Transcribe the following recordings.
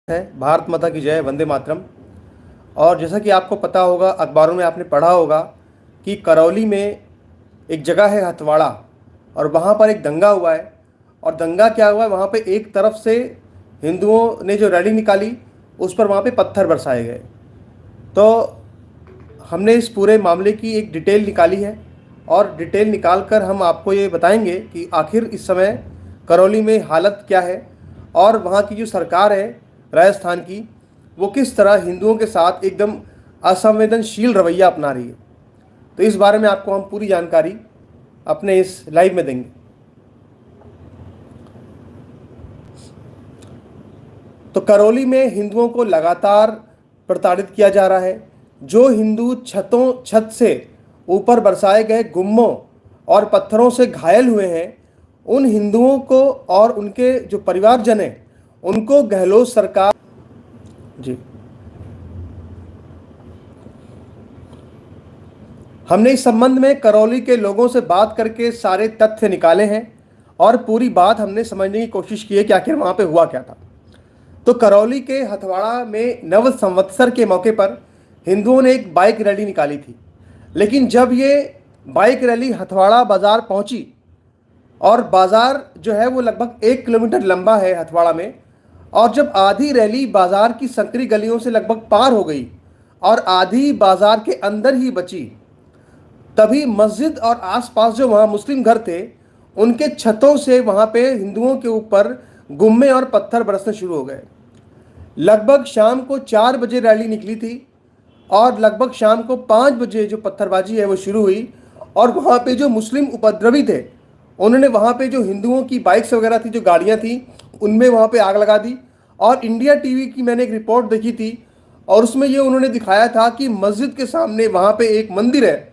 है। भारत माता की जय, वंदे मातरम। और जैसा कि आपको पता होगा, अखबारों में आपने पढ़ा होगा कि करौली में एक जगह है हथवाड़ा, और वहाँ पर एक दंगा हुआ है। और दंगा क्या हुआ है, वहाँ पे एक तरफ से हिंदुओं ने जो रैली निकाली, उस पर वहाँ पे पत्थर बरसाए गए। तो हमने इस पूरे मामले की एक डिटेल निकाली है, और डिटेल निकाल कर हम आपको ये बताएंगे कि आखिर इस समय करौली में हालत क्या है, और वहाँ की जो सरकार है राजस्थान की, वो किस तरह हिंदुओं के साथ एकदम असंवेदनशील रवैया अपना रही है। तो इस बारे में आपको हम पूरी जानकारी अपने इस लाइव में देंगे। तो करौली में हिंदुओं को लगातार प्रताड़ित किया जा रहा है। जो हिंदू छत से ऊपर बरसाए गए गुम्मों और पत्थरों से घायल हुए हैं, उन हिंदुओं को और उनके जो परिवारजन हैं, उनको गहलोत सरकार जी हमने इस संबंध में करौली के लोगों से बात करके सारे तथ्य निकाले हैं, और पूरी बात हमने समझने की कोशिश की है कि आखिर वहाँ पे हुआ क्या था। तो करौली के हथवाड़ा में नव संवत्सर के मौके पर हिंदुओं ने एक बाइक रैली निकाली थी। लेकिन जब ये बाइक रैली हथवाड़ा बाज़ार पहुंची, और बाज़ार जो है वो लगभग 1 किलोमीटर लंबा है हथवाड़ा में, और जब आधी रैली बाज़ार की संकरी गलियों से लगभग पार हो गई और आधी बाज़ार के अंदर ही बची, तभी मस्जिद और आसपास जो वहाँ मुस्लिम घर थे, उनके छतों से वहाँ पे हिंदुओं के ऊपर गुम्मे और पत्थर बरसने शुरू हो गए। लगभग शाम को 4 बजे रैली निकली थी, और लगभग शाम को 5 बजे जो पत्थरबाजी है वो शुरू हुई। और वहाँ पे जो मुस्लिम उपद्रवी थे, उन्होंने वहाँ पे जो हिंदुओं की बाइक्स वगैरह थी, जो गाड़ियाँ थी, उनमें वहाँ पे आग लगा दी। और इंडिया टीवी की मैंने एक रिपोर्ट देखी थी, और उसमें ये उन्होंने दिखाया था कि मस्जिद के सामने वहाँ पे एक मंदिर है,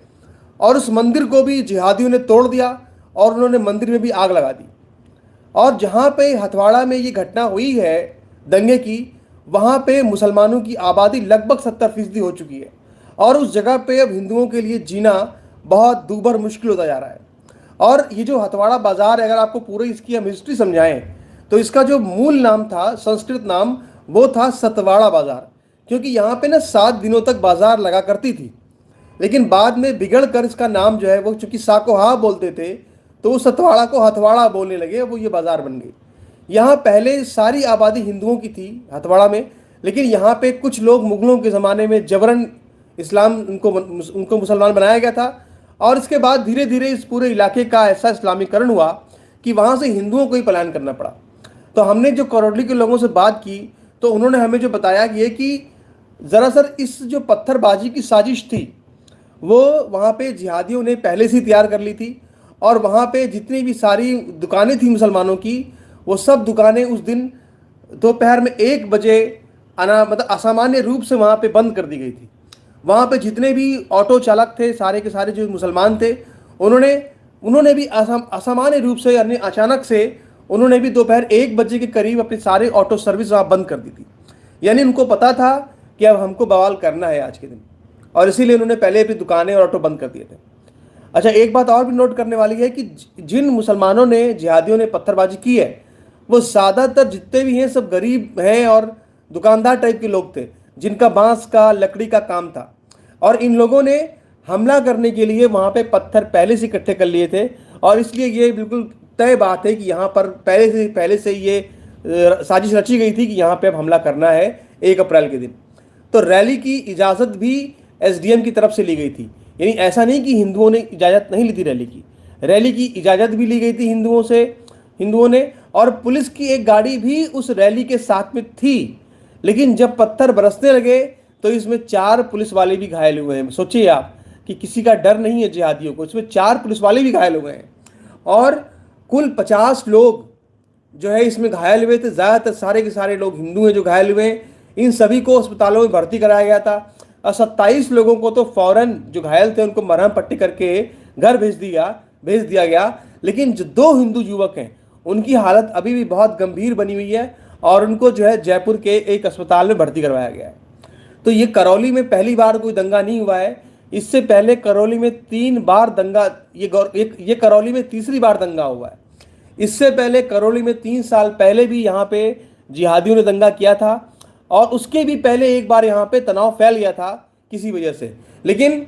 और उस मंदिर को भी जिहादियों ने तोड़ दिया, और उन्होंने मंदिर में भी आग लगा दी। और जहाँ पे हथवाड़ा में ये घटना हुई है दंगे की, वहाँ पे मुसलमानों की आबादी लगभग 70% हो चुकी है, और उस जगह पे अब हिंदुओं के लिए जीना बहुत दूभर मुश्किल होता जा रहा है। और ये जो हथवाड़ा बाज़ार है, अगर आपको पूरी इसकी हम हिस्ट्री समझाएं, तो इसका जो मूल नाम था, संस्कृत नाम, वो था सतवाड़ा बाज़ार। क्योंकि यहाँ पे ना 7 दिनों तक बाज़ार लगा करती थी, लेकिन बाद में बिगड़ कर इसका नाम जो है वो, चूंकि साकोहा बोलते थे, तो उस सतवाड़ा को हथवाड़ा बोलने लगे, वो ये बाज़ार बन गई। यहाँ पहले सारी आबादी हिंदुओं की थी हथवाड़ा में, लेकिन यहाँ पे कुछ लोग मुगलों के ज़माने में जबरन इस्लाम उनको मुसलमान बनाया गया था। और इसके बाद धीरे धीरे इस पूरे इलाके का ऐसा इस्लामीकरण हुआ कि वहाँ से हिंदुओं को ही पलायन करना पड़ा। तो हमने जो करौली के लोगों से बात की, तो उन्होंने हमें जो बताया ये कि दरअसल इस जो पत्थरबाजी की साजिश थी, वो वहाँ पे जिहादियों ने पहले से ही तैयार कर ली थी। और वहाँ पे जितनी भी सारी दुकानें थी मुसलमानों की, वो सब दुकानें उस दिन दोपहर में 1 बजे मतलब असामान्य रूप से वहाँ पे बंद कर दी गई थी। वहाँ पे जितने भी ऑटो चालक थे, सारे के सारे जो मुसलमान थे, उन्होंने उन्होंने भी असामान्य रूप से, यानी अचानक से, उन्होंने भी दोपहर 1 बजे के करीब अपने सारे ऑटो सर्विस वहाँ बंद कर दी थी। यानी उनको पता था कि अब हमको बवाल करना है आज के दिन, और इसीलिए उन्होंने पहले अपनी दुकानें और ऑटो बंद कर दिए थे। अच्छा, एक बात और भी नोट करने वाली है कि जिन मुसलमानों ने, जिहादियों ने पत्थरबाजी की है, वो ज़्यादातर जितने भी हैं सब गरीब हैं और दुकानदार टाइप के लोग थे, जिनका बांस का, लकड़ी का काम था। और इन लोगों ने हमला करने के लिए वहाँ पे पत्थर पहले से इकट्ठे कर लिए थे, और इसलिए ये बिल्कुल तय बात है कि यहाँ पर पहले से ये साजिश रची गई थी कि यहाँ पे अब हमला करना है 1 अप्रैल के दिन। तो रैली की इजाज़त भी एसडीएम की तरफ से ली गई थी। यानी ऐसा नहीं कि हिंदुओं ने इजाज़त नहीं ली थी रैली की इजाज़त भी ली गई थी हिंदुओं ने। और पुलिस की एक गाड़ी भी उस रैली के साथ में थी। लेकिन जब पत्थर बरसने लगे, तो इसमें 4 पुलिस वाले भी घायल हुए हैं। सोचिए आप कि किसी का डर नहीं है जिहादियों को, इसमें 4 पुलिस वाले भी घायल हो गए हैं। और कुल 50 लोग जो है इसमें घायल हुए थे। ज़्यादातर सारे के सारे लोग हिंदू हैं जो घायल हुए हैं। इन सभी को अस्पतालों में भर्ती कराया गया था, और 27 लोगों को तो फौरन, जो घायल थे, उनको मरहम पट्टी करके घर भेज दिया गया। लेकिन जो 2 हिंदू युवक हैं, उनकी हालत अभी भी बहुत गंभीर बनी हुई है, और उनको जो है जयपुर के एक अस्पताल में भर्ती करवाया गया है। तो ये करौली में पहली बार कोई दंगा नहीं हुआ है। इससे पहले करौली में 3 बार दंगा, ये करौली में तीसरी बार दंगा हुआ है। इससे पहले करौली में 3 साल पहले भी यहाँ पे जिहादियों ने दंगा किया था, और उसके भी पहले एक बार यहाँ पे तनाव फैल गया था किसी वजह से। लेकिन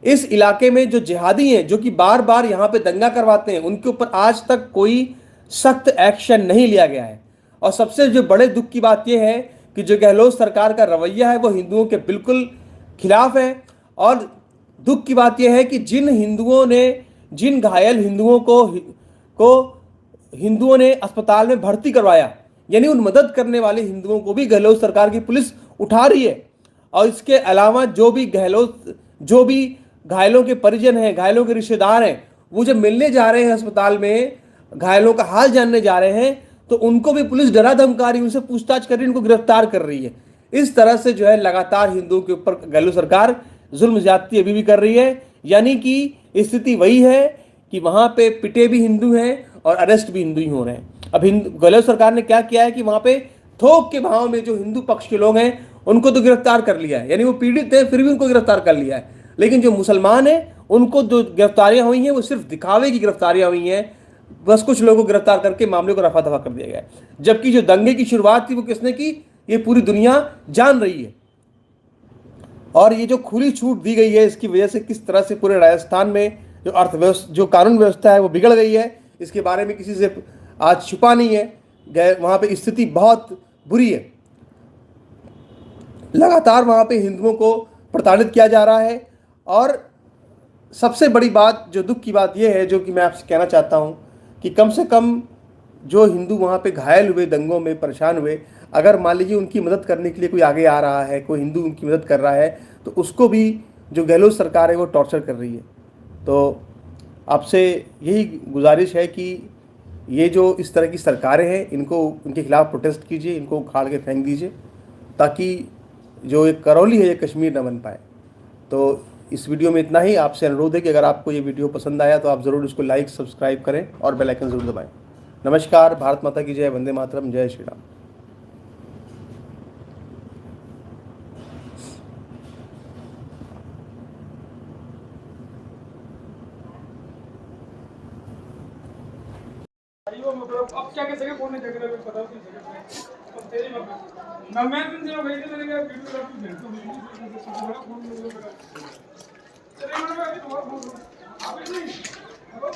इस इलाके में जो जिहादी हैं, जो कि बार बार यहाँ पे दंगा करवाते हैं, उनके ऊपर आज तक कोई सख्त एक्शन नहीं लिया गया है। और सबसे जो बड़े दुख की बात यह है कि जो गहलोत सरकार का रवैया है वो हिंदुओं के बिल्कुल खिलाफ है। और दुख की बात यह है कि जिन घायल हिंदुओं को हिंदुओं ने अस्पताल में भर्ती करवाया, यानी उन मदद करने वाले हिंदुओं को भी गहलोत सरकार की पुलिस उठा रही है। और इसके अलावा जो भी घायलों के परिजन हैं, घायलों के रिश्तेदार हैं, वो जब मिलने जा रहे हैं अस्पताल में, घायलों का हाल जानने जा रहे हैं, तो उनको भी पुलिस डरा धमका रही, उनसे पूछताछ कर रही, उनको गिरफ्तार कर रही है। इस तरह से जो है लगातार हिंदुओं के ऊपर गहलोत सरकार जुल्म ज्यादती अभी भी कर रही है। यानी कि स्थिति वही है कि वहां पे पिटे भी हिंदू हैं और अरेस्ट भी हिंदू ही हो रहे हैं। अब गहलोत सरकार ने क्या किया है कि वहां पे थोक के भाव में जो हिंदू पक्ष के लोग हैं उनको तो गिरफ्तार कर लिया है, यानी वो पीड़ित थे फिर भी उनको गिरफ्तार कर लिया है। लेकिन जो मुसलमान हैं उनको जो गिरफ्तारियां हुई हैं वो सिर्फ दिखावे की गिरफ्तारियां हुई हैं, बस कुछ लोगों को गिरफ्तार करके मामले को रफा दफा कर दिया गया है। जबकि जो दंगे की शुरुआत थी वो किसने की, ये पूरी दुनिया जान रही है। और ये जो खुली छूट दी गई है, इसकी वजह से किस तरह से पूरे राजस्थान में जो अर्थव्यवस्था, जो कानून व्यवस्था है वो बिगड़ गई है, इसके बारे में किसी से आज छुपा नहीं है। वहां पे स्थिति बहुत बुरी है। लगातार वहां पे हिंदुओं को प्रताड़ित किया जा रहा है। और सबसे बड़ी बात, जो दुख की बात यह है, जो कि मैं आपसे कहना चाहता हूं कि कम से कम जो हिंदू वहां पे घायल हुए, दंगों में परेशान हुए, अगर मान लीजिए उनकी मदद करने के लिए कोई आगे आ रहा है, कोई हिंदू उनकी मदद कर रहा है, तो उसको भी जो गहलोत सरकार है वो टॉर्चर कर रही है। तो आपसे यही गुजारिश है कि ये जो इस तरह की सरकारें हैं, इनके खिलाफ प्रोटेस्ट कीजिए, इनको उखाड़ के फेंक दीजिए, ताकि जो एक करौली है ये कश्मीर न बन पाए। तो इस वीडियो में इतना ही। आपसे अनुरोध है कि अगर आपको ये वीडियो पसंद आया तो आप ज़रूर इसको लाइक, सब्सक्राइब करें और बेल आइकन ज़रूर दबाएं। नमस्कार, भारत माता की जय, वंदे मातरम, जय श्री राम। अब क्या कह सके, फोन नहीं देख रहे, बताओ कि अब तेरी बात मैं तुमसे भाई से मैंने कहा वीडियो आप भेज दो, फोन ले लो। चलिए मैंने अभी तुम्हारा फोन आप नहीं हेलो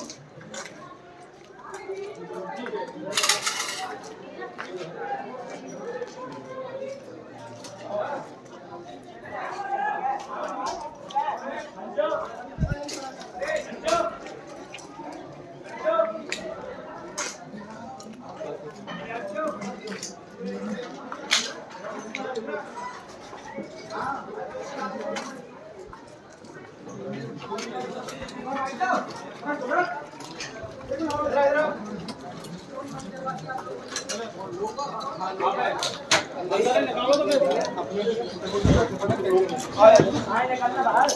निकालना बाहर।